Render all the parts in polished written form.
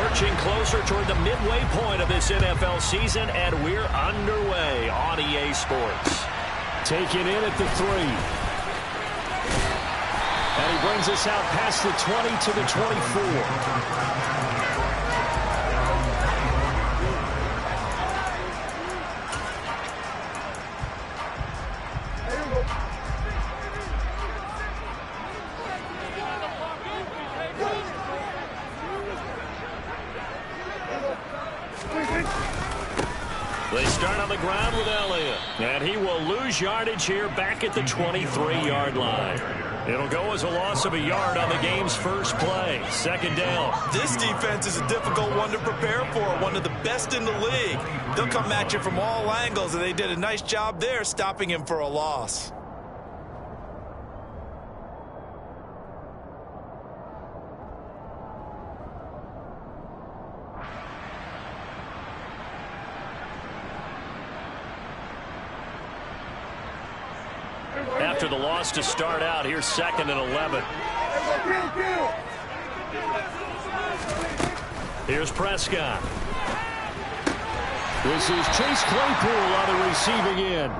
Marching closer toward the midway point of this NFL season, and we're underway on EA Sports. Taken in at the 3. And he brings us out past the 20 to the 24. They start on the ground with Elliott, and he will lose yardage here back at the 23-yard line. It'll go as a loss of a yard on the game's first play. Second down. This defense is a difficult one to prepare for, one of the best in the league. They'll come at you from all angles, and they did a nice job there stopping him for a loss. After the loss to start out, here's 2nd and 11. Here's Prescott. This is Chase Claypool on the receiving end.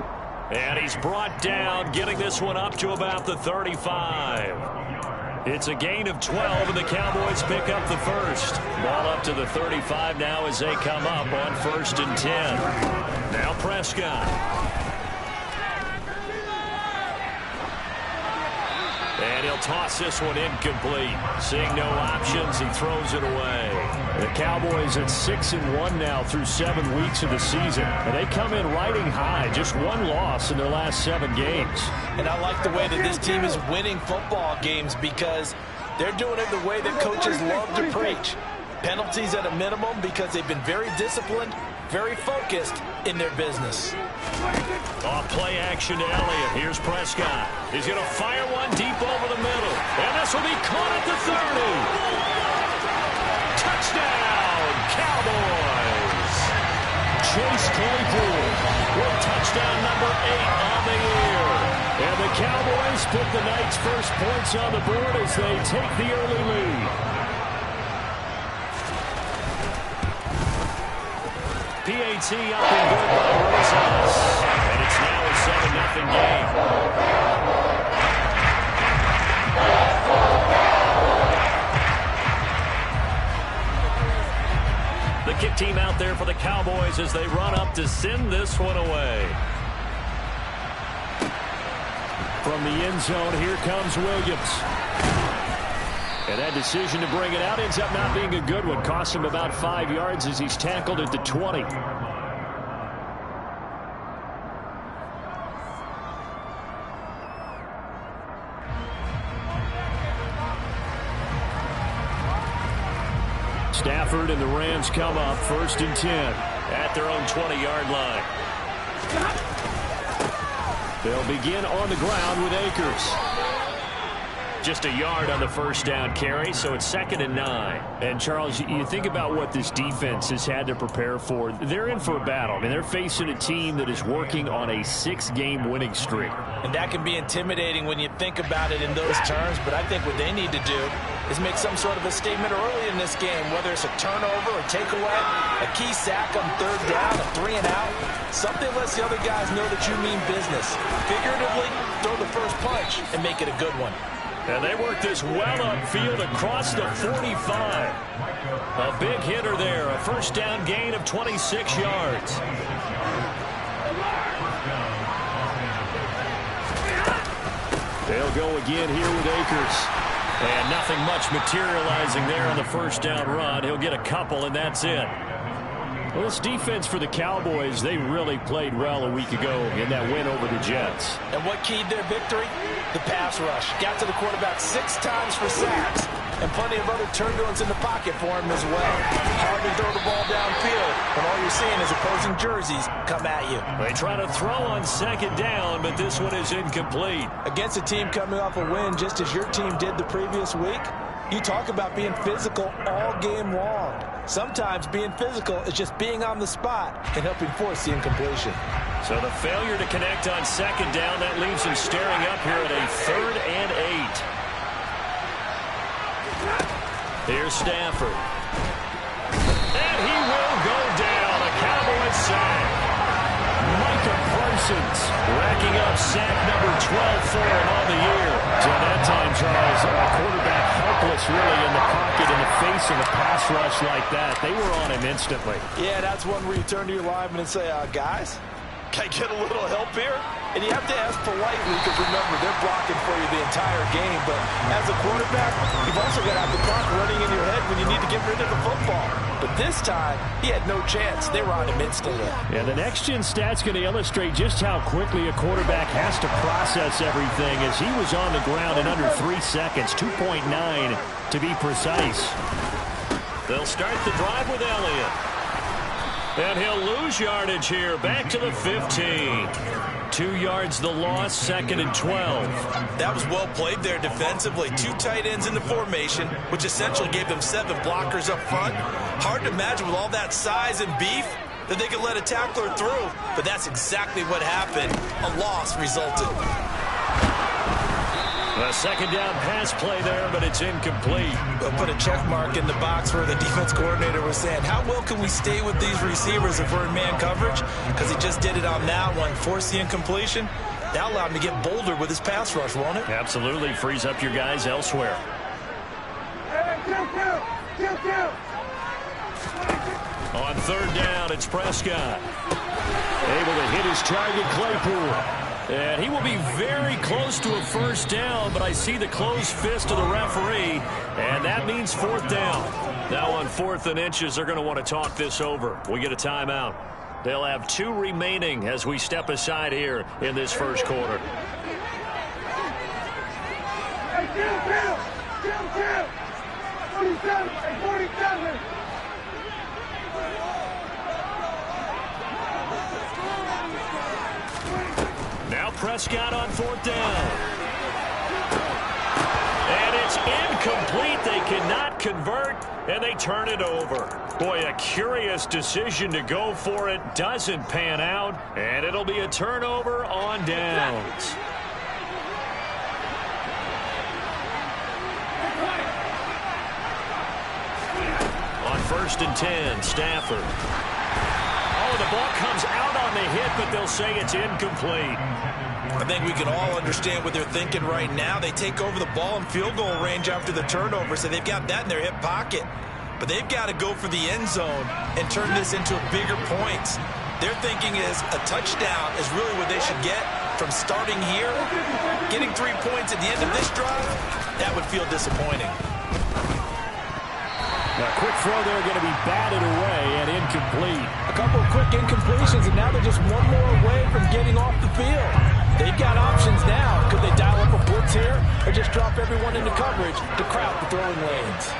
And he's brought down, getting this one up to about the 35. It's a gain of 12, and the Cowboys pick up the first. Ball up to the 35 now as they come up on 1st and 10. Now Prescott. And he'll toss this one incomplete. Seeing no options, he throws it away. The Cowboys at 6-1 now through 7 weeks of the season. And they come in riding high. Just one loss in their last 7 games. And I like the way that this team is winning football games because they're doing it the way that coaches love to preach. Penalties at a minimum because they've been very disciplined, very focused in their business. Off play action to Elliott. Here's Prescott. He's going to fire one deep over the middle. And this will be caught at the 30. Touchdown, Cowboys. Chase Claypool with touchdown number 8 on the year. And the Cowboys put the night's first points on the board as they take the early lead. PAT up and good by Rosas. And it's now a 7-0 game. The kick team out there for the Cowboys as they run up to send this one away. From the end zone, here comes Williams. And that decision to bring it out ends up not being a good one. Cost him about 5 yards as he's tackled at the 20. Stafford and the Rams come up 1st and 10. At their own 20-yard line. They'll begin on the ground with Akers. Just a yard on the first down carry, so it's 2nd and 9. And, Charles, you think about what this defense has had to prepare for. They're in for a battle. I mean, they're facing a team that is working on a 6-game winning streak. And that can be intimidating when you think about it in those terms, but I think what they need to do is make some sort of a statement early in this game, whether it's a turnover, a takeaway, a key sack on 3rd down, a 3-and-out. Something lets the other guys know that you mean business. Figuratively, throw the first punch and make it a good one. And they work this well upfield across the 45. A big hitter there, a first down gain of 26 yards. They'll go again here with Akers. And nothing much materializing there on the first down run. He'll get a couple, and that's it. Well, this defense for the Cowboys, they really played well a week ago in that win over the Jets. And what keyed their victory? The pass rush. Got to the quarterback 6 times for sacks. And plenty of other turbulence in the pocket for him as well. Hard to throw the ball downfield when all you're seeing is opposing jerseys come at you. They try to throw on 2nd down, but this one is incomplete. Against a team coming off a win just as your team did the previous week, you talk about being physical all game long. Sometimes being physical is just being on the spot and helping force the incompletion. So the failure to connect on 2nd down, that leaves him staring up here at a 3rd and 8. Here's Stafford. picking up sack number 12 for him on the year. So at that time, Charles, a quarterback helpless really in the pocket in the face of a pass rush like that. They were on him instantly. Yeah, that's one where you turn to your lineman and say, guys, can I get a little help here? And you have to ask politely because, remember, they're blocking for you the entire game. But as a quarterback, you've also got to have the clock running in your head when you need to get rid of the football. But this time, he had no chance. They were on him instantly. Yeah, the next-gen stat's going to illustrate just how quickly a quarterback has to process everything as he was on the ground in under 3 seconds, 2.9 to be precise. They'll start the drive with Elliott. And he'll lose yardage here, back to the 15. 2 yards the loss, 2nd and 12. That was well played there defensively. 2 tight ends in the formation, which essentially gave them 7 blockers up front. Hard to imagine with all that size and beef that they could let a tackler through. But that's exactly what happened. A loss resulted. A second down pass play there, but it's incomplete. We'll put a check mark in the box where the defense coordinator was saying, how well can we stay with these receivers if we're in man coverage? Because he just did it on that one, forced the incompletion. That allowed him to get bolder with his pass rush, won't it? Absolutely, frees up your guys elsewhere. On 3rd down, it's Prescott. Able to hit his target, Claypool. And he will be very close to a 1st down, but I see the closed fist of the referee, and that means 4th down. Now on 4th and inches, they're going to want to talk this over. We get a timeout. They'll have 2 remaining as we step aside here in this 1st quarter. Hey, 47. Now Prescott on 4th down. And it's incomplete. They cannot convert, and they turn it over. Boy, a curious decision to go for it. Doesn't pan out, and it'll be a turnover on downs. On 1st and 10, Stafford. Oh, the ball comes out on the hit, but they'll say it's incomplete. I think we can all understand what they're thinking right now. They take over the ball in field goal range after the turnover, so they've got that in their hip pocket. But they've got to go for the end zone and turn this into a bigger points. Their thinking is a touchdown is really what they should get from starting here. Getting 3 points at the end of this drive, that would feel disappointing. A quick throw there going to be batted away and incomplete. A couple of quick incompletions, and now they're just one more away from getting off the field. They've got options now. Could they dial up a blitz here or just drop everyone into coverage to crowd the throwing lanes?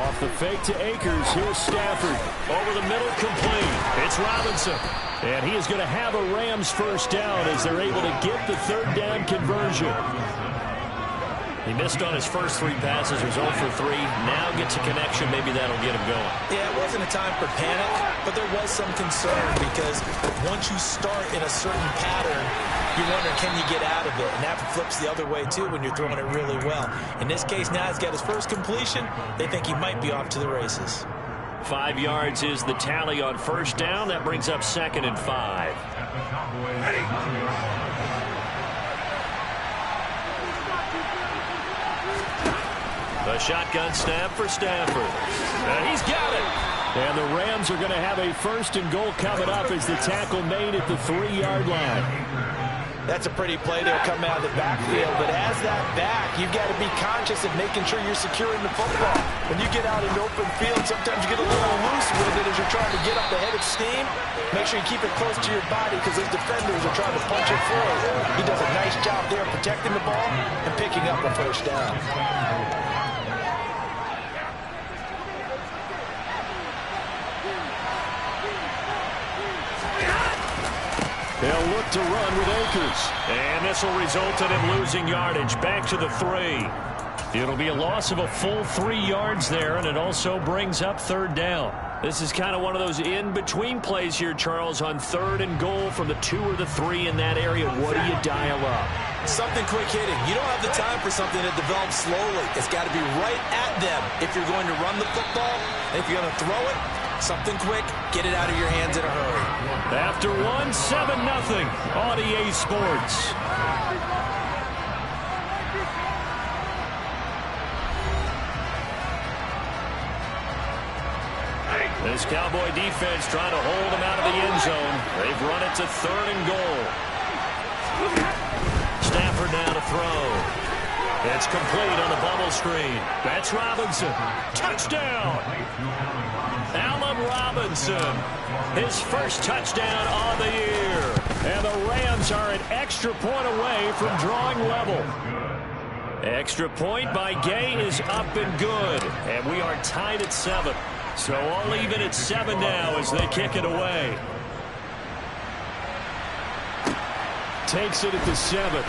Off the fake to Akers. Here's Stafford. Over the middle, complete. It's Robinson. And he is going to have a Rams 1st down as they're able to get the 3rd down conversion. He missed on his first 3 passes. He was 0 for 3. Now gets a connection. Maybe that'll get him going. Yeah, it wasn't a time for panic, but there was some concern because once you start in a certain pattern, you wonder, can you get out of it? And that flips the other way, too, when you're throwing it really well. In this case, now he's got his first completion. They think he might be off to the races. 5 yards is the tally on 1st down. That brings up 2nd and 5. A shotgun snap for Stafford. And he's got it. And the Rams are going to have a 1st and goal coming up as the tackle made at the 3-yard line. That's a pretty play there coming out of the backfield. But as that back, you've got to be conscious of making sure you're securing the football. When you get out in the open field, sometimes you get a little loose with it as you're trying to get up the head of steam. Make sure you keep it close to your body because those defenders are trying to punch it forward. He does a nice job there protecting the ball and picking up a 1st down. They'll look to run with Akers. And this will result in him losing yardage. Back to the 3. It'll be a loss of a full 3 yards there, and it also brings up third down. This is kind of one of those in-between plays here, Charles, on 3rd and goal from the 2 or the 3 in that area. What do you dial up? Something quick hitting. You don't have the time for something that develops slowly. It's got to be right at them if you're going to run the football. And if you're going to throw it, something quick, get it out of your hands in a hurry. After 1, 7-0 on EA Sports. This Cowboy defense trying to hold them out of the end zone. They've run it to 3rd and goal. Stafford now to throw. It's complete on the bubble screen. That's Robinson. Touchdown! Allen Robinson. His first touchdown on the year. And the Rams are an extra point away from drawing level. Extra point by Gay is up and good. And we are tied at 7. So all even at 7 now as they kick it away. Takes it at the 7.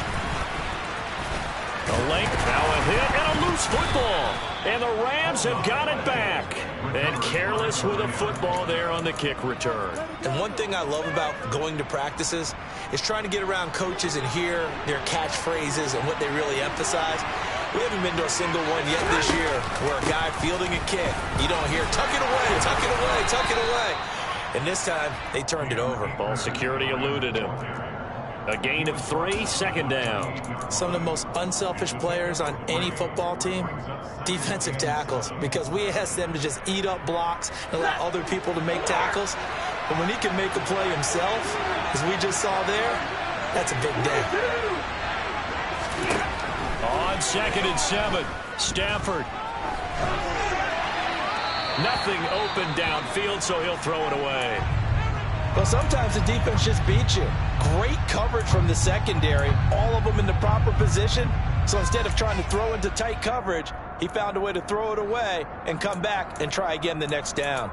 A length, now a hit, and a loose football. And the Rams have got it back. And careless with a football there on the kick return. And one thing I love about going to practices is trying to get around coaches and hear their catchphrases and what they really emphasize. We haven't been to a single one yet this year where a guy fielding a kick, you don't hear, tuck it away, tuck it away, tuck it away. And this time, they turned it over. Ball security eluded him. A gain of 3, 2nd down. Some of the most unselfish players on any football team, defensive tackles, because we ask them to just eat up blocks and allow other people to make tackles. But when he can make a play himself, as we just saw there, that's a big day. On 2nd and 7, Stafford. Nothing open downfield, so he'll throw it away. Well, sometimes the defense just beats you. Great coverage from the secondary, all of them in the proper position. So instead of trying to throw into tight coverage, he found a way to throw it away and come back and try again the next down.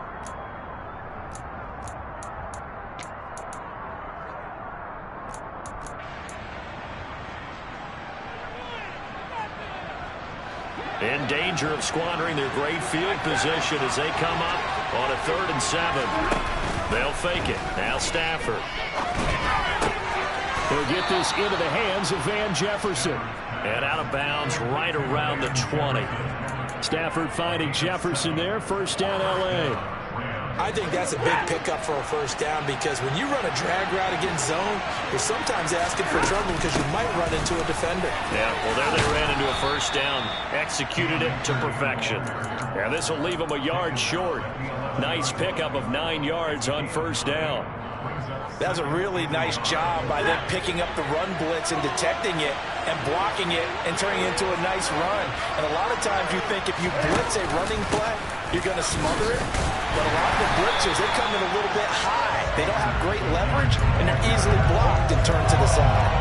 In danger of squandering their great field position as they come up on a 3rd and 7. They'll fake it. Now Stafford. They'll get this into the hands of Van Jefferson. And out of bounds right around the 20. Stafford finding Jefferson there. First down, L.A. I think that's a big pickup for a first down because when you run a drag route against zone, you're sometimes asking for trouble because you might run into a defender. Yeah, well, there they ran into a first down. Executed it to perfection. And this will leave them a yard short. Nice pickup of 9 yards on first down. That was a really nice job by them picking up the run blitz and detecting it and blocking it and turning it into a nice run. And a lot of times you think if you blitz a running play, you're going to smother it. But a lot of the blitzers, they come in a little bit high. They don't have great leverage, and they're easily blocked and turned to the side.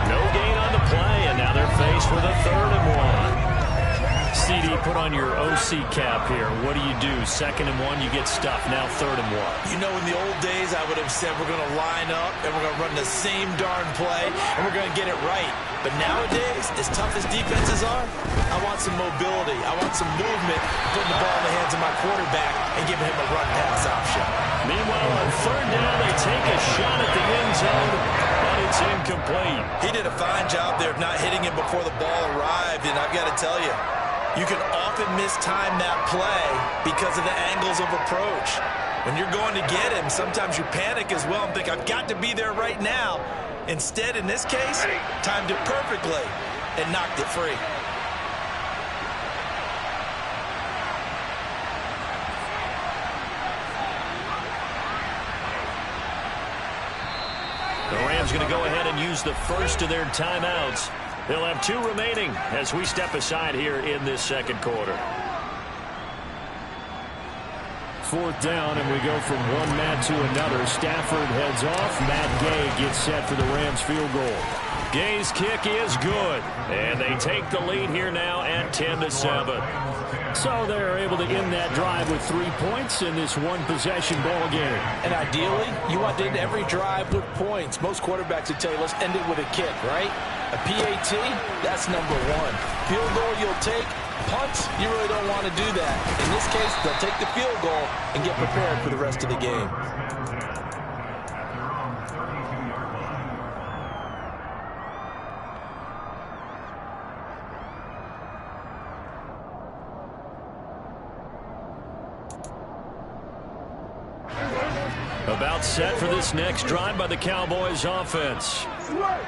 No gain on the play, and now they're faced with a 3rd and 1. CD, put on your OC cap here. What do you do? 2nd and 1, you get stuffed. Now 3rd and 1. You know, in the old days, I would have said we're going to line up and we're going to run the same darn play and we're going to get it right. But nowadays, as tough as defenses are, I want some mobility. I want some movement, putting the ball in the hands of my quarterback and giving him a run-pass option. Meanwhile, on 3rd down, they take a shot at the end zone, but it's incomplete. He did a fine job there of not hitting him before the ball arrived, and I've got to tell you, you can often mistime that play because of the angles of approach. When you're going to get him, sometimes you panic as well and think, I've got to be there right now. Instead, in this case, timed it perfectly and knocked it free. The Rams going to go ahead and use the first of their timeouts. They'll have 2 remaining as we step aside here in this 2nd quarter. 4th down, and we go from one man to another. Stafford heads off. Matt Gay gets set for the Rams field goal. Gay's kick is good, and they take the lead here now at 10-7. So they're able to end that drive with 3 points in this one-possession ball game. And ideally, you want to end every drive with points. Most quarterbacks would tell you, let's end it with a kick, right? A PAT, that's number one. Field goal you'll take. Punts, you really don't want to do that. In this case, they'll take the field goal and get prepared for the rest of the game. About set for this next drive by the Cowboys offense.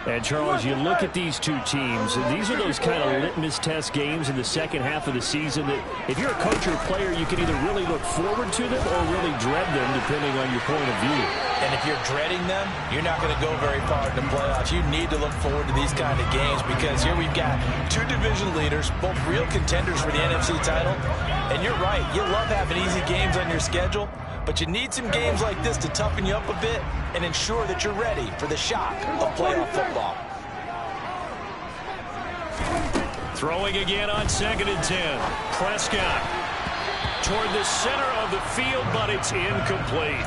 And, Charles, you look at these two teams, and these are those kind of litmus test games in the second half of the season that if you're a coach or a player, you can either really look forward to them or really dread them, depending on your point of view. And if you're dreading them, you're not going to go very far in the playoffs. You need to look forward to these kind of games because here we've got two division leaders, both real contenders for the NFC title. And you're right, you love having easy games on your schedule, but you need some games like this to toughen you up a bit and ensure that you're ready for the shock of playoff football. Throwing again on 2nd and 10. Prescott toward the center of the field, but it's incomplete.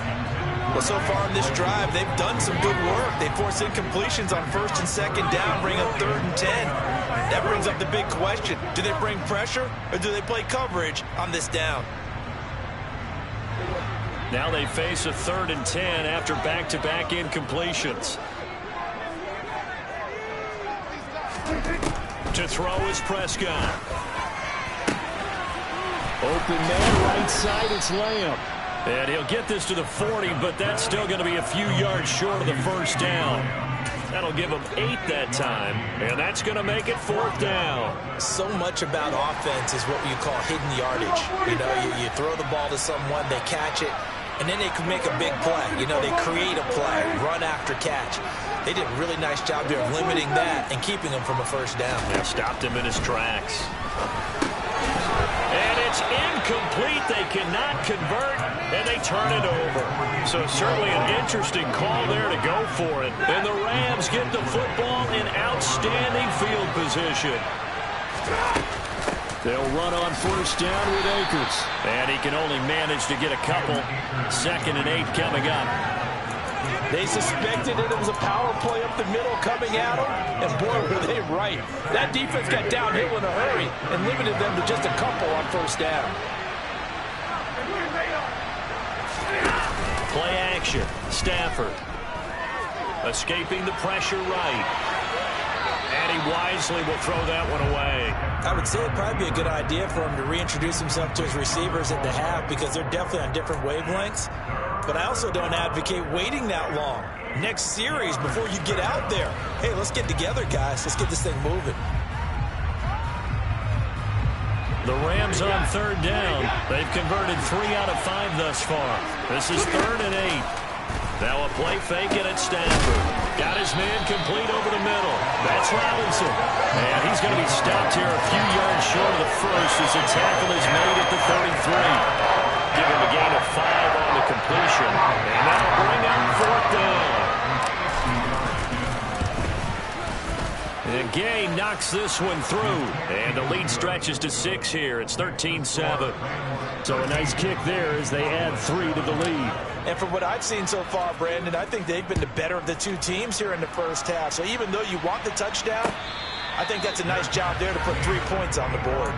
Well, so far in this drive, they've done some good work. They force incompletions on 1st and 2nd down, bring up 3rd and 10. That brings up the big question. Do they bring pressure or do they play coverage on this down? Now they face a 3rd and 10 after back-to-back incompletions. To throw is Prescott. Open man, right side, it's Lamb. And he'll get this to the 40, but that's still going to be a few yards short of the first down. That'll give him 8 that time, and that's going to make it 4th down. So much about offense is what you call hidden yardage. You know, you throw the ball to someone, they catch it, and then they can make a big play. You know, they create a play, run after catch. They did a really nice job there of limiting that and keeping him from a first down. They stopped him in his tracks. And it's incomplete. They cannot convert, and they turn it over. So certainly an interesting call there to go for it. And the Rams get the football in outstanding field position. They'll run on first down with Akers. And he can only manage to get a couple. 2nd and 8 coming up. They suspected it was a power play up the middle coming at them, and boy, were they right. That defense got downhill in a hurry and limited them to just a couple on first down. Play action. Stafford escaping the pressure right. And he wisely will throw that one away. I would say it'd probably be a good idea for him to reintroduce himself to his receivers at the half because they're definitely on different wavelengths. But I also don't advocate waiting that long. Next series before you get out there. Hey, let's get together, guys. Let's get this thing moving. The Rams on 3rd down. They've converted 3 out of 5 thus far. This is 3rd and 8. Now a play fake and it's Stafford. Got his man complete over the middle. That's Robinson. And he's going to be stopped here a few yards short of the first as the tackle is made at the 33. Give him a gain of 5 on the completion. And that'll bring up 4th down. And Gay knocks this one through. And the lead stretches to 6 here. It's 13-7. So a nice kick there as they add 3 to the lead. And from what I've seen so far, Brandon, I think they've been the better of the two teams here in the first half. So even though you want the touchdown, I think that's a nice job there to put 3 points on the board.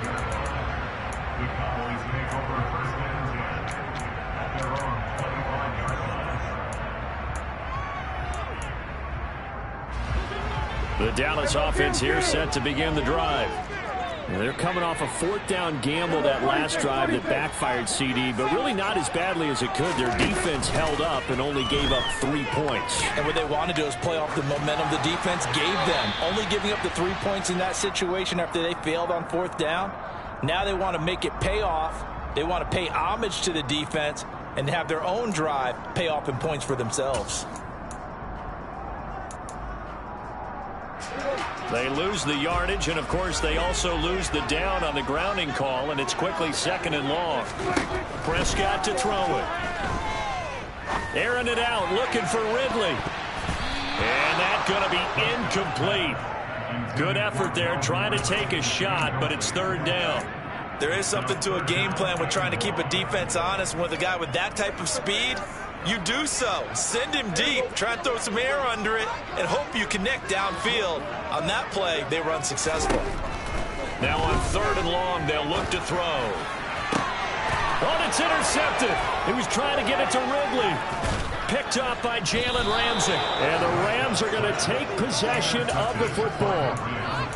The Dallas offense here set to begin the drive. They're coming off a 4th down gamble that last drive that backfired CD, but really not as badly as it could. Their defense held up and only gave up 3 points. And what they want to do is play off the momentum the defense gave them. Only giving up the 3 points in that situation after they failed on 4th down. Now they want to make it pay off. They want to pay homage to the defense and have their own drive pay off in points for themselves. They lose the yardage, and, of course, they also lose the down on the grounding call, and it's quickly 2nd and long. Prescott to throw it. Airing it out, looking for Ridley. And that's going to be incomplete. Good effort there, trying to take a shot, but it's 3rd down. There is something to a game plan with trying to keep a defense honest with a guy with that type of speed. you do so. Send him deep, try and throw some air under it, and hope you connect downfield. On that play, they were unsuccessful. Now on 3rd and long, they'll look to throw. Oh, it's intercepted. He was trying to get it to Ridley. Picked up by Jalen Ramsey. And the Rams are going to take possession of the football.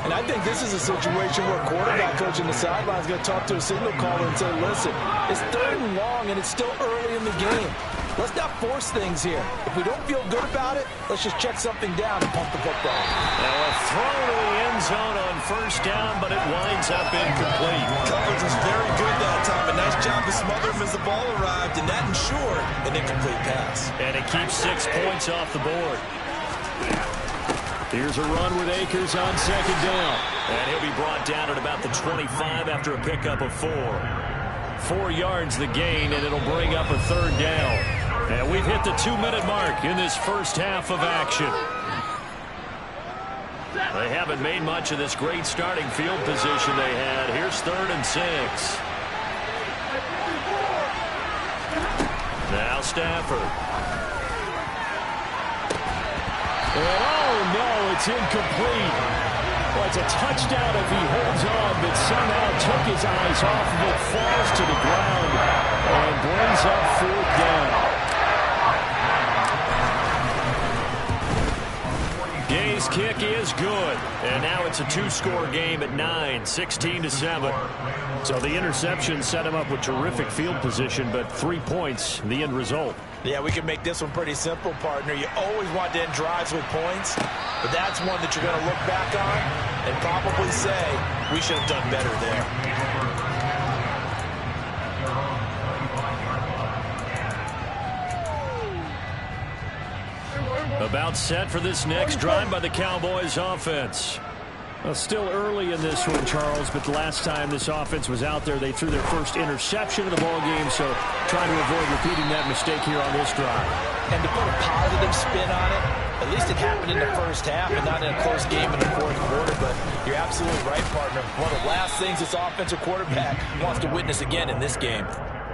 And I think this is a situation where a quarterback coach in the sideline is going to talk to a signal caller and say, listen, it's 3rd and long and it's still early in the game. Let's not force things here. If we don't feel good about it, let's just check something down and pump the football. Now a throw to the end zone on 1st down, but it winds up incomplete. Coverage was very good that time. A nice job to smother him as the ball arrived, and that ensured an incomplete pass. And it keeps 6 points off the board. Here's a run with Akers on 2nd down. And he'll be brought down at about the 25 after a pickup of 4. 4 yards the gain, and it'll bring up a 3rd down. And we've hit the 2-minute mark in this first half of action. They haven't made much of this great starting field position they had. Here's 3rd and 6. Now Stafford. And oh no, it's incomplete. Well, it's a touchdown if he holds on, but somehow took his eyes off of it, falls to the ground, and brings up 4th down. Gay's kick is good, and now it's a 2-score game at 9, 16-7. So the interception set him up with terrific field position, but 3 points, the end result. Yeah, we can make this one pretty simple, partner. You always want to end drives with points, but that's one that you're going to look back on and probably say, we should have done better there. About set for this next drive by the Cowboys offense. Well, still early in this one, Charles, but the last time this offense was out there, they threw their first interception of the ball game, so trying to avoid repeating that mistake here on this drive. And to put a positive spin on it, at least it happened in the first half and not in a close game in the 4th quarter, but you're absolutely right, partner. One of the last things this offensive quarterback wants to witness again in this game.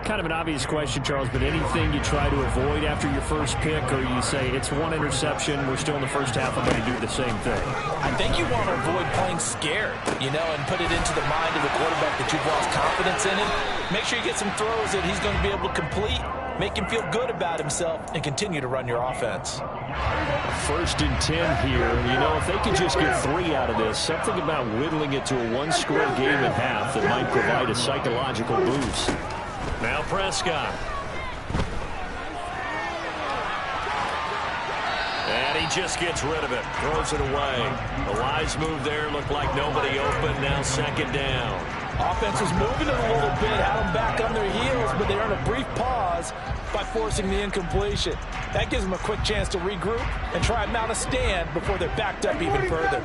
Kind of an obvious question, Charles, but anything you try to avoid after your first pick, or you say it's 1 interception, we're still in the first half, I'm going to do the same thing? I think you want to avoid playing scared, and put it into the mind of the quarterback that you've lost confidence in him. Make sure you get some throws that he's going to be able to complete, make him feel good about himself, and continue to run your offense. 1st and 10 here. If they could just get 3 out of this, something about whittling it to a 1-score game at half that might provide a psychological boost. Now Prescott. And he just gets rid of it. Throws it away. The wise move there. Looked like nobody open. Now 2nd down. Offense was moving it a little bit. Had them back on their heels, but they earned a brief pause by forcing the incompletion. That gives them a quick chance to regroup and try and mount a stand before they're backed up even further.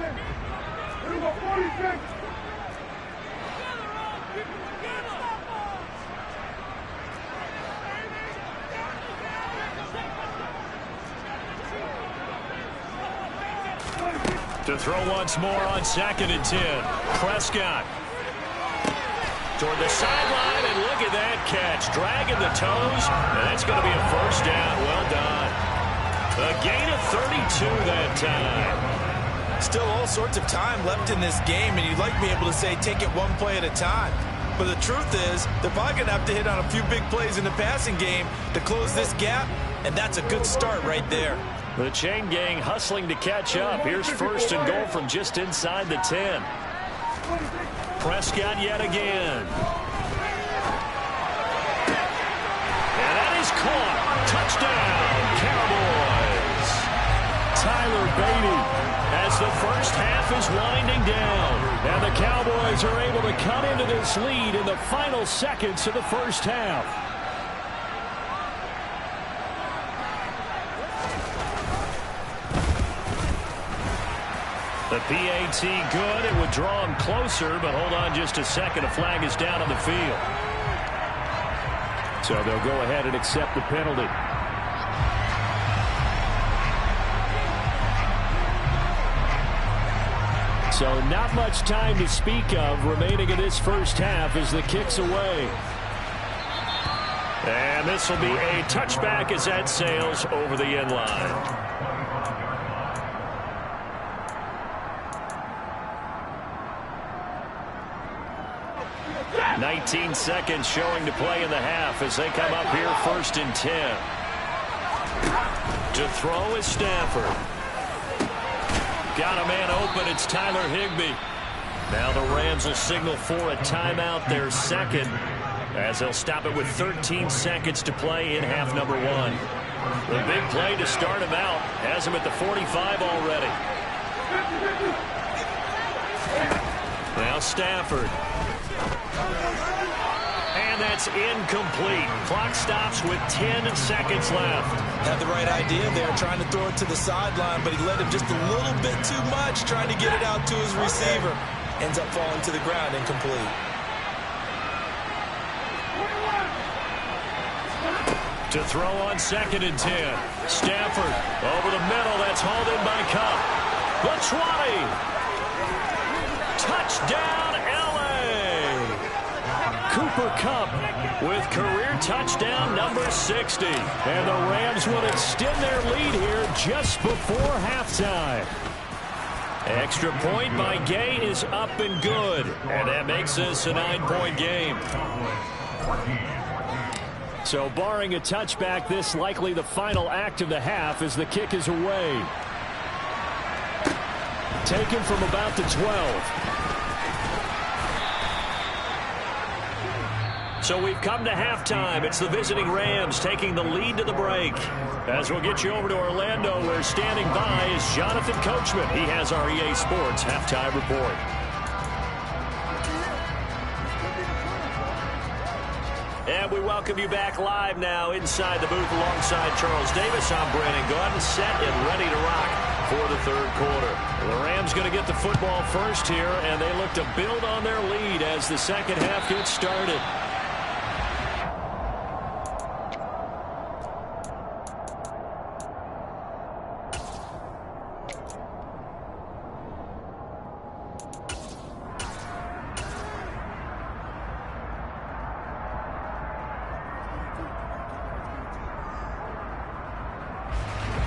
To throw once more on 2nd and 10. Prescott. Toward the sideline, and look at that catch. Dragging the toes, and that's going to be a 1st down. Well done. A gain of 32 that time. Still all sorts of time left in this game, and you'd like me able to say take it 1 play at a time. But the truth is, they're probably going to have to hit on a few big plays in the passing game to close this gap, and that's a good start right there. The chain gang hustling to catch up. Here's 1st and goal from just inside the 10. Prescott yet again. And that is caught. Touchdown, Cowboys. Tyler Beatty as the first half is winding down. And the Cowboys are able to cut into this lead in the final seconds of the first half. The PAT good. It would draw him closer, but hold on just a second. A flag is down on the field. So they'll go ahead and accept the penalty. So not much time to speak of remaining in this first half as the kick's away. And this will be a touchback as that sails over the end line. 19 seconds showing to play in the half as they come up here 1st and 10. To throw is Stafford. Got a man open. It's Tyler Higbee. Now the Rams will signal for a timeout, their second, as they'll stop it with 13 seconds to play in half number 1. The big play to start him out has him at the 45 already. Now Stafford. And that's incomplete. Clock stops with 10 seconds left. Had the right idea there, trying to throw it to the sideline, but he led him just a little bit too much, trying to get it out to his receiver. Ends up falling to the ground, incomplete. To throw on 2nd and 10. Stafford over the middle. That's hauled in by Cup. The 20. Touchdown, L.A. Cooper Kupp with career touchdown number 60. And the Rams will extend their lead here just before halftime. Extra point by Gay is up and good. And that makes this a 9-point game. So barring a touchback, this likely the final act of the half as the kick is away. Taken from about the 12. So we've come to halftime. It's the visiting Rams taking the lead to the break. As we'll get you over to Orlando, where standing by is Jonathan Coachman. He has our EA Sports halftime report. And we welcome you back live now inside the booth alongside Charles Davis. I'm Brandon Gaudin, set and ready to rock for the third quarter. The Rams going to get the football first here, and they look to build on their lead as the second half gets started.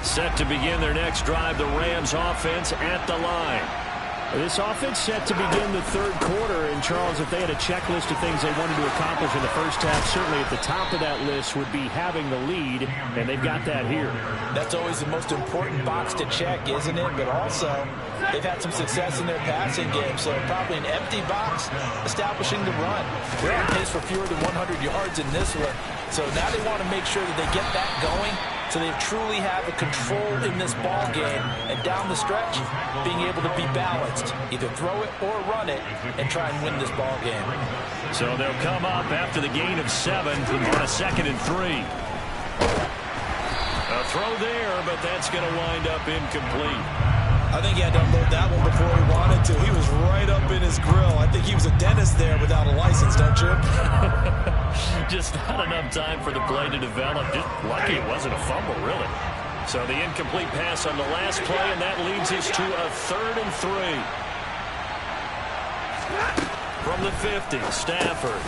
Set to begin their next drive, the Rams offense at the line. This offense set to begin the third quarter. And, Charles, if they had a checklist of things they wanted to accomplish in the first half, certainly at the top of that list would be having the lead, and they've got that here. That's always the most important box to check, isn't it? But also, they've had some success in their passing game, so probably an empty box establishing the run. They're on pace for fewer than 100 yards in this one, so now they want to make sure that they get that going, so they truly have a control in this ball game, and down the stretch, being able to be balanced, either throw it or run it, and try and win this ball game. So they'll come up after the gain of 7 on a 2nd and 3. A throw there, but that's going to wind up incomplete. I think he had to unload that one before he wanted to. He was right up in his grill. I think he was a dentist there without a license, don't you? Just not enough time for the play to develop. Just lucky it wasn't a fumble, really. So the incomplete pass on the last play, and that leads us to a 3rd and 3. From the 50, Stafford.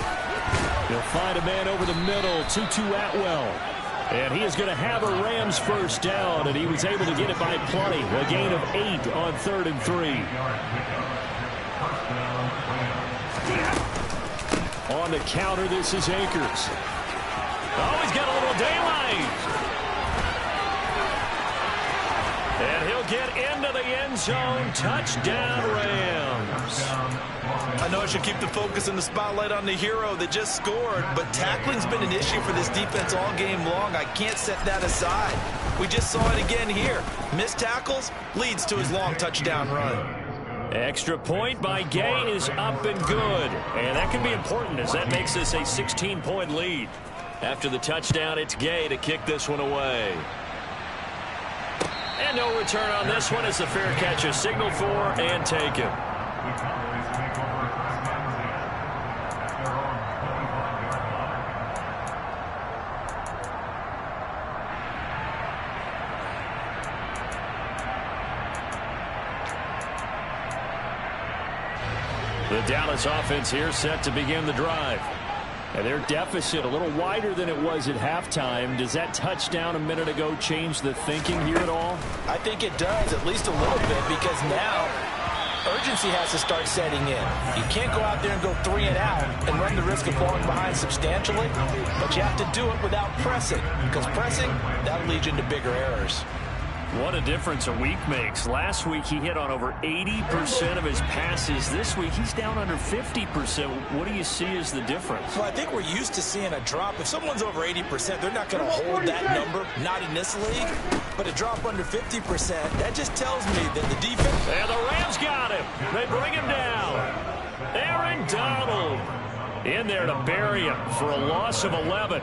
He'll find a man over the middle, Tutu Atwell. And he is going to have a Rams first down, and he was able to get it by plenty. A gain of 8 on 3rd and 3. On the counter, this is Akers. Oh, he's got a little daylight. And he'll get into the end zone. Touchdown, Rams. I know I should keep the focus and the spotlight on the hero that just scored, but tackling's been an issue for this defense all game long. I can't set that aside. We just saw it again here. Missed tackles leads to his long touchdown run. Extra point by Gay is up and good. And that can be important as that makes this a 16-point lead. After the touchdown, it's Gay to kick this one away. And no return on this one as the fair catch is signaled for and taken. The Dallas offense here set to begin the drive. And their deficit a little wider than it was at halftime. Does that touchdown a minute ago change the thinking here at all? I think it does, at least a little bit, because now urgency has to start setting in. You can't go out there and go 3 and out and run the risk of falling behind substantially, but you have to do it without pressing, because pressing, that'll lead you into bigger errors. What a difference a week makes. Last week he hit on over 80% of his passes. This week he's down under 50%. What do you see as the difference? Well, I think we're used to seeing a drop. If someone's over 80%, they're not going to hold that number, not in this league. But a drop under 50%, that just tells me that the defense... And the Rams got him. They bring him down. Aaron Donald in there to bury him for a loss of 11.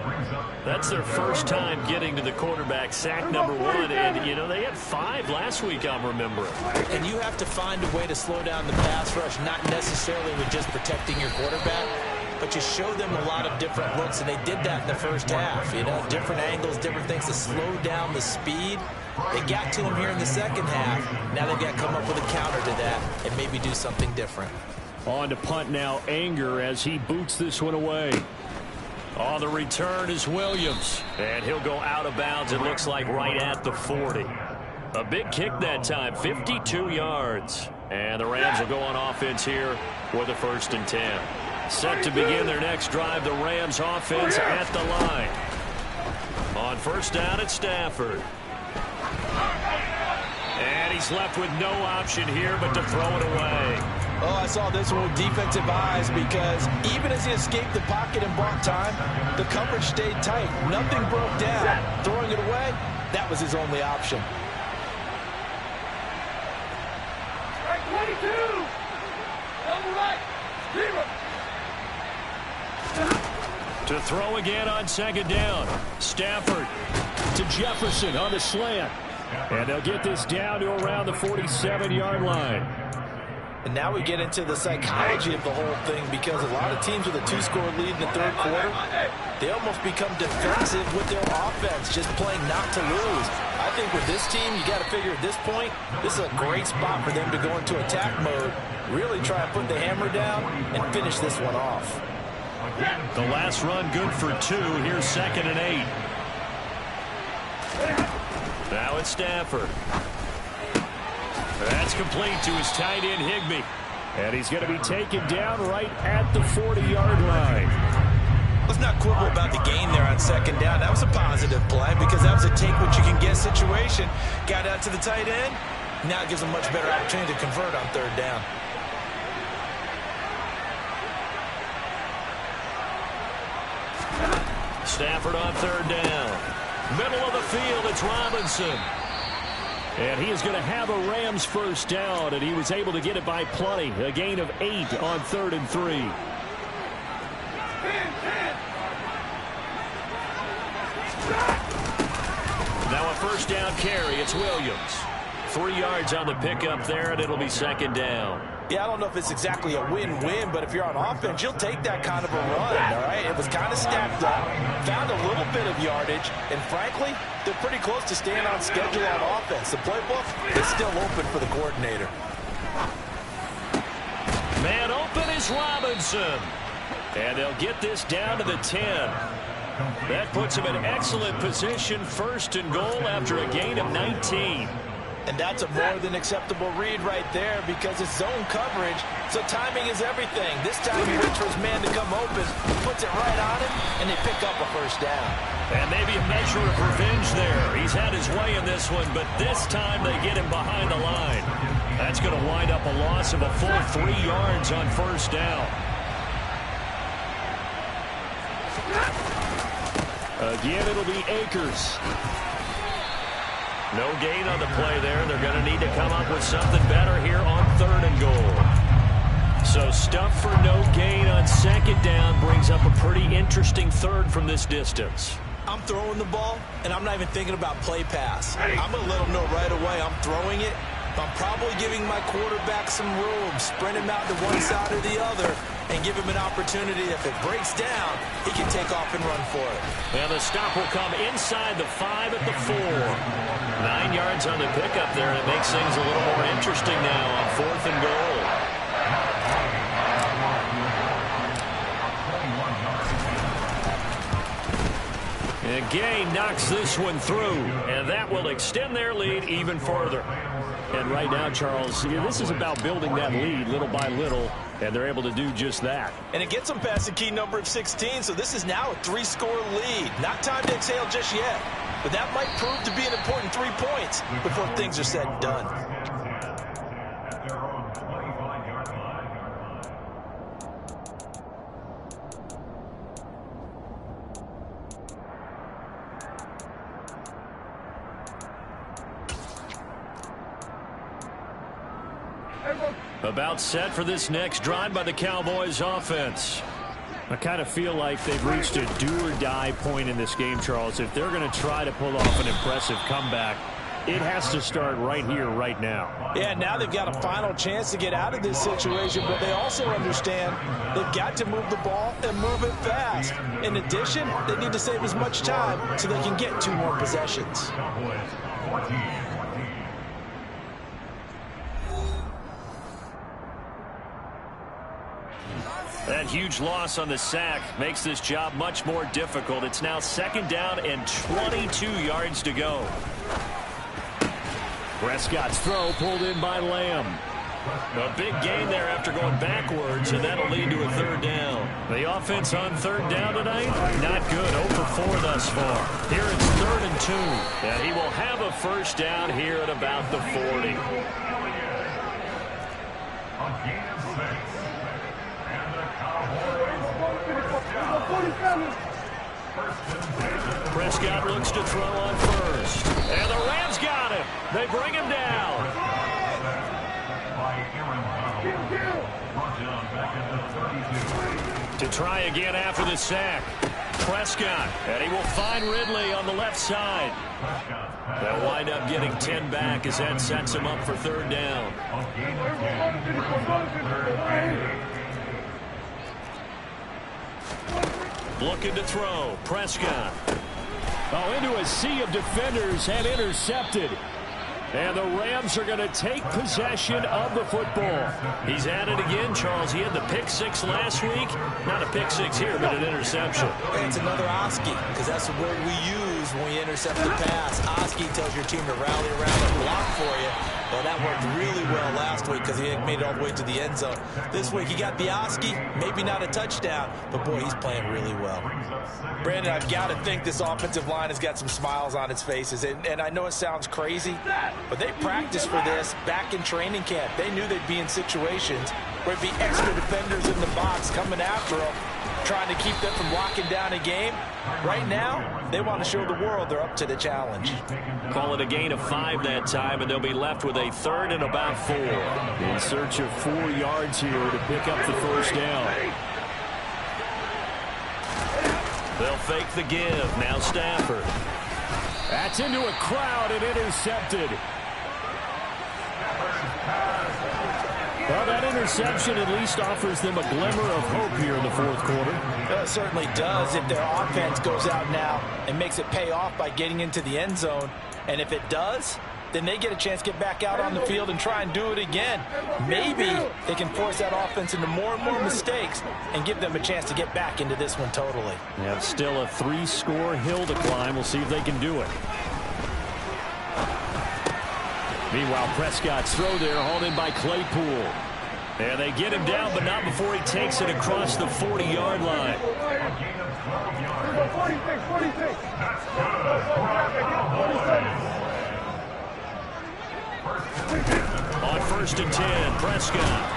That's their first time getting to the quarterback, sack number 1. And, you know, they had 5 last week, I'm remembering. And you have to find a way to slow down the pass rush, not necessarily with just protecting your quarterback, but you show them a lot of different looks, and they did that in the first half. You know, different angles, different things to slow down the speed. They got to him here in the second half. Now they've got to come up with a counter to that and maybe do something different. On to punt now, Anger, as he boots this one away. On the return is Williams, and he'll go out of bounds, it looks like right at the 40. A big kick that time, 52 yards. And the Rams will go on offense here with a 1st and 10. Set to begin their next drive, the Rams offense at the line. On 1st down at Stafford. And he's left with no option here but to throw it away. Oh, I saw this one with defensive eyes, because even as he escaped the pocket and bought time, the coverage stayed tight. Nothing broke down. Throwing it away, that was his only option. Right 22. On the right. 0. To throw again on 2nd down. Stafford to Jefferson on the slant. And they'll get this down to around the 47-yard line. And now we get into the psychology of the whole thing, because a lot of teams with a 2-score lead in the 3rd quarter, they almost become defensive with their offense, just playing not to lose. I think with this team, you got to figure at this point, this is a great spot for them to go into attack mode, really try and put the hammer down and finish this one off. The last run good for 2. Here's 2nd and 8. Now it's Stafford. That's complete to his tight end, Higbee. And he's going to be taken down right at the 40-yard line. Let's not quibble about the gain there on 2nd down. That was a positive play, because that was a take-what-you-can-get situation. Got out to the tight end. Now it gives them much better opportunity to convert on 3rd down. Stafford on 3rd down. Middle of the field, it's Robinson. And he is going to have a Rams 1st down, and he was able to get it by plenty. A gain of 8 on 3rd and 3. Now a 1st down carry. It's Williams. 3 yards on the pickup there, and it'll be 2nd down. Yeah, I don't know if it's exactly a win-win, but if you're on offense, you'll take that kind of a run, all right? It was kind of stacked up, found a little bit of yardage, and frankly, they're pretty close to staying on schedule on offense. The playbook is still open for the coordinator. Man open is Robinson. And they'll get this down to the 10. That puts him in excellent position, 1st and goal after a gain of 19. And that's a more than acceptable read right there, because it's zone coverage, so timing is everything. This time he waits for his man to come open, puts it right on him, and they pick up a 1st down. And maybe a measure of revenge there. He's had his way in this one, but this time they get him behind the line. That's going to wind up a loss of a full 3 yards on 1st down. Again, it'll be Akers. No gain on the play there. They're going to need to come up with something better here on 3rd and goal. So stuff for no gain on 2nd down brings up a pretty interesting 3rd from this distance. I'm throwing the ball, and I'm not even thinking about play pass. I'm going to let them know right away I'm throwing it. I'm probably giving my quarterback some room, spread him out to one side or the other, and give him an opportunity. If it breaks down, he can take off and run for it. And the stop will come inside the 5 at the 4. 9 yards on the pickup there, and it makes things a little more interesting now on 4th and goal. And Gay knocks this one through, and that will extend their lead even further. And right now, Charles, this is about building that lead little by little, and they're able to do just that. And it gets them past the key number of 16, so this is now a 3-score lead. Not time to exhale just yet, but that might prove to be an important 3 points before things are said and done. About set for this next drive by the Cowboys offense. I kind of feel like they've reached a do-or-die point in this game, Charles. If they're going to try to pull off an impressive comeback, it has to start right here, right now. Yeah, now they've got a final chance to get out of this situation, but they also understand they've got to move the ball and move it fast. In addition, they need to save as much time so they can get 2 more possessions. That huge loss on the sack makes this job much more difficult. It's now 2nd down and 22 yards to go. Prescott's throw pulled in by Lamb. A big gain there after going backwards, and that'll lead to a 3rd down. The offense on 3rd down tonight, not good. 0 for 4 thus far. Here it's 3rd and 2. And he will have a 1st down here at about the 40. Prescott looks to throw on 1st. And the Rams got him. They bring him down. To try again after the sack. Prescott. And he will find Ridley on the left side. They'll wind up getting 10 back as that sets him up for 3rd down. Looking to throw. Prescott. Oh, into a sea of defenders and intercepted. And the Rams are going to take possession of the football. He's at it again, Charles. He had the pick 6 last week. Not a pick 6 here, but an interception. And it's another Oski, because that's the word we use when we intercept the pass. Oski tells your team to rally around and block for you. Well, that worked really well last week because he made it all the way to the end zone. This week he got the Oski, maybe not a touchdown, but boy, he's playing really well. Brandon, I've got to think this offensive line has got some smiles on its faces, and I know it sounds crazy, but they practiced for this back in training camp. They knew they'd be in situations where it'd be extra defenders in the box coming after them, trying to keep them from locking down a game. Right now, they want to show the world they're up to the challenge. Call it a gain of 5 that time, and they'll be left with a 3rd and about 4. In search of 4 yards here to pick up the 1st down. They'll fake the give. Now Stafford. That's into a crowd and intercepted. Well, that interception at least offers them a glimmer of hope here in the 4th quarter. It certainly does if their offense goes out now and makes it pay off by getting into the end zone. And if it does, then they get a chance to get back out on the field and try and do it again. Maybe they can force that offense into more and more mistakes and give them a chance to get back into this one totally. Yeah, still a 3-score hill to climb. We'll see if they can do it. Meanwhile, Prescott's throw there hauled in by Claypool. And they get him down, but not before he takes it across the 40-yard line. On 1st and 10, Prescott.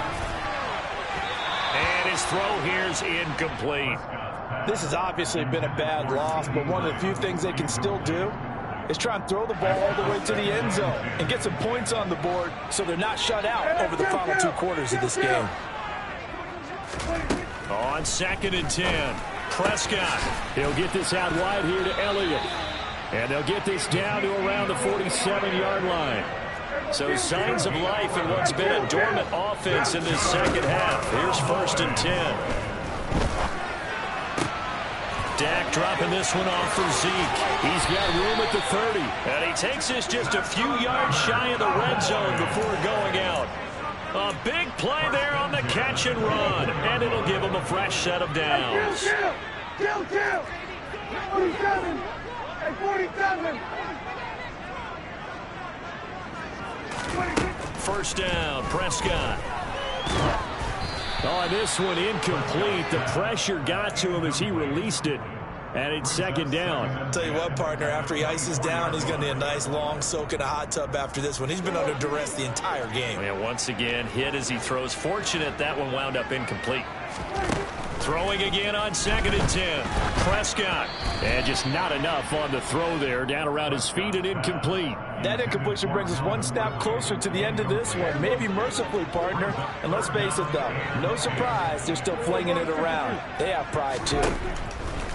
And his throw here's incomplete. This has obviously been a bad loss, but one of the few things they can still do is try and throw the ball all the way to the end zone and get some points on the board so they're not shut out over the final 2 quarters of this game. On 2nd and 10, Prescott. He'll get this out wide here to Elliott. And they'll get this down to around the 47-yard line. So signs of life in what's been a dormant offense in this 2nd half. Here's 1st and 10. Dak dropping this one off for Zeke. He's got room at the 30. And he takes this just a few yards shy of the red zone before going out. A big play there on the catch and run. And it'll give him a fresh set of downs. First down, Prescott. Oh, this one incomplete. The pressure got to him as he released it. And it's second down. I'll tell you what, partner, after he ices down, he's going to need a nice long soak in a hot tub after this one. He's been under duress the entire game. And once again, hit as he throws. Fortunate that one wound up incomplete. Throwing again on 2nd and 10. Prescott. And just not enough on the throw there. Down around his feet and incomplete. That incompletion brings us one snap closer to the end of this one. Maybe mercifully, partner. And let's face it, though, no surprise, they're still flinging it around. They have pride, too.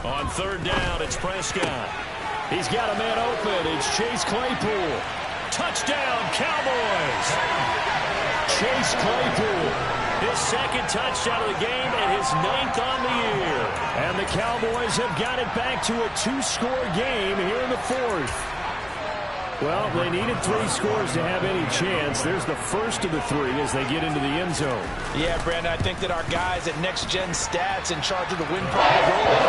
On 3rd down, it's Prescott. He's got a man open. It's Chase Claypool. Touchdown, Cowboys. Chase Claypool. His 2nd touchdown of the game and his 9th on the year. And the Cowboys have got it back to a 2-score game here in the 4th. Well, they needed 3 scores to have any chance. There's the first of the 3 as they get into the end zone. Yeah, Brandon, I think that our guys at Next Gen Stats in charge of the win probability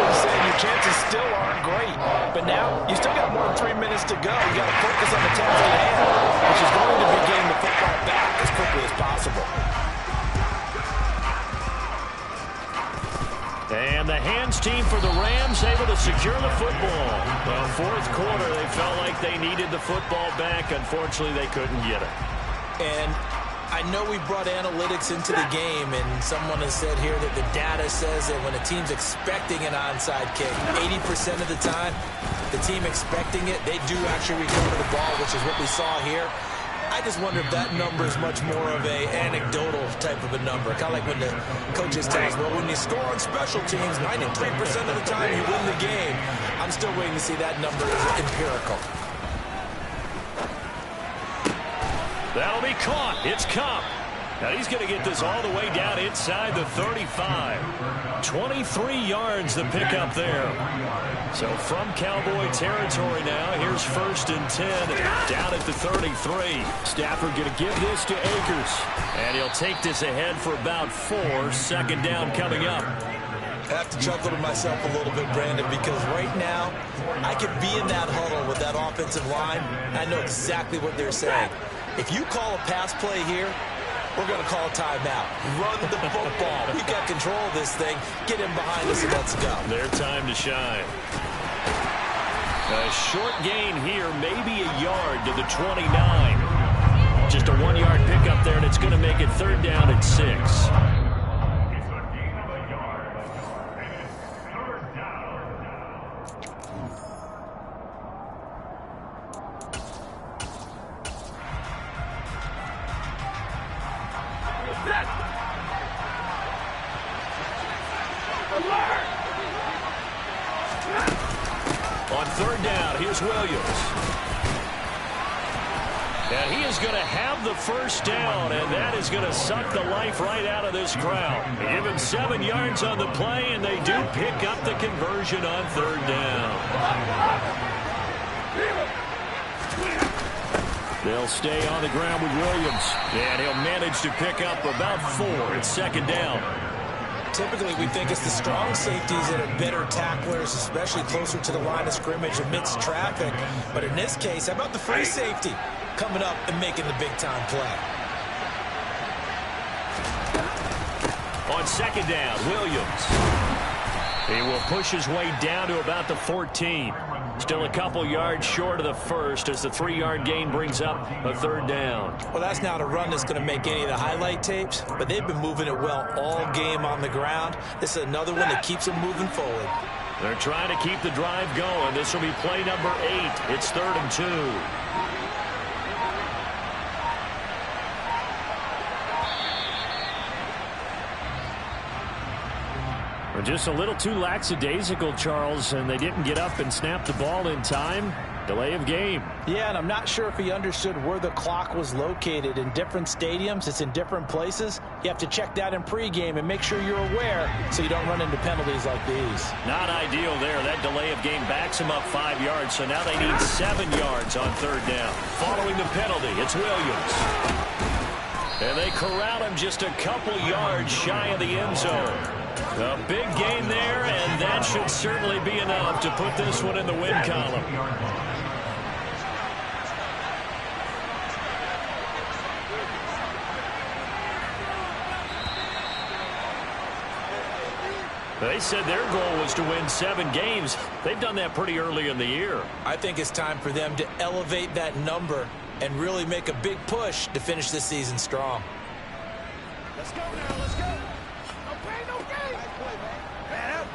are saying your chances still aren't great. But now, you still got more than 3 minutes to go. You got to focus on the task at hand, which is going to be getting the football back as quickly as possible. And the hands team for the Rams able to secure the football. Well, 4th quarter, they felt like they needed the football back. Unfortunately, they couldn't get it. And I know we brought analytics into the game, and someone has said here that the data says that when a team's expecting an onside kick, 80% of the time, the team expecting it, they do actually recover the ball, which is what we saw here. I just wonder if that number is much more of a anecdotal type of a number. Kind of like when the coaches tell us, well, when you score on special teams, 93% of the time you win the game. I'm still waiting to see that number as empirical. That'll be caught. It's Cup. Now he's going to get this all the way down inside the 35. 23 yards the pickup there. So from Cowboy territory now, here's 1st and 10 down at the 33. Stafford going to give this to Akers. And he'll take this ahead for about 4. 2nd down coming up. I have to chuckle to myself a little bit, Brandon, because right now I could be in that huddle with that offensive line. I know exactly what they're saying. If you call a pass play here, we're going to call a timeout. Run the football. We've got control of this thing. Get in behind us and let's go. Their time to shine. A short gain here, maybe a yard to the 29. Just a 1-yard pickup there, and it's going to make it 3rd down at 6. On 3rd down, here's Williams. And he is going to have the first down, and that is going to suck the life right out of this crowd. They give him 7 yards on the play, and they do pick up the conversion on 3rd down. They'll stay on the ground with Williams, and he'll manage to pick up about 4. It's 2nd down. Typically, we think it's the strong safeties that are better tacklers, especially closer to the line of scrimmage amidst traffic. But in this case, how about the free safety coming up and making the big-time play? On 2nd down, Williams. He will push his way down to about the 14. Still a couple yards short of the first as the 3-yard gain brings up a 3rd down. Well, that's not a run that's going to make any of the highlight tapes, but they've been moving it well all game on the ground. This is another one that keeps them moving forward. They're trying to keep the drive going. This will be play number 8. It's 3rd and 2. Just a little too lackadaisical, Charles, and they didn't get up and snap the ball in time. Delay of game. Yeah, and I'm not sure if he understood where the clock was located. In different stadiums, it's in different places. You have to check that in pregame and make sure you're aware so you don't run into penalties like these. Not ideal there. That delay of game backs him up 5 yards, so now they need 7 yards on 3rd down. Following the penalty, it's Williams. And they corral him just a couple yards shy of the end zone. A big gain there, and that should certainly be enough to put this one in the win column. They said their goal was to win 7 games. They've done that pretty early in the year. I think it's time for them to elevate that number and really make a big push to finish this season strong. Let's go now, let's go. No pain, no gain. Man up.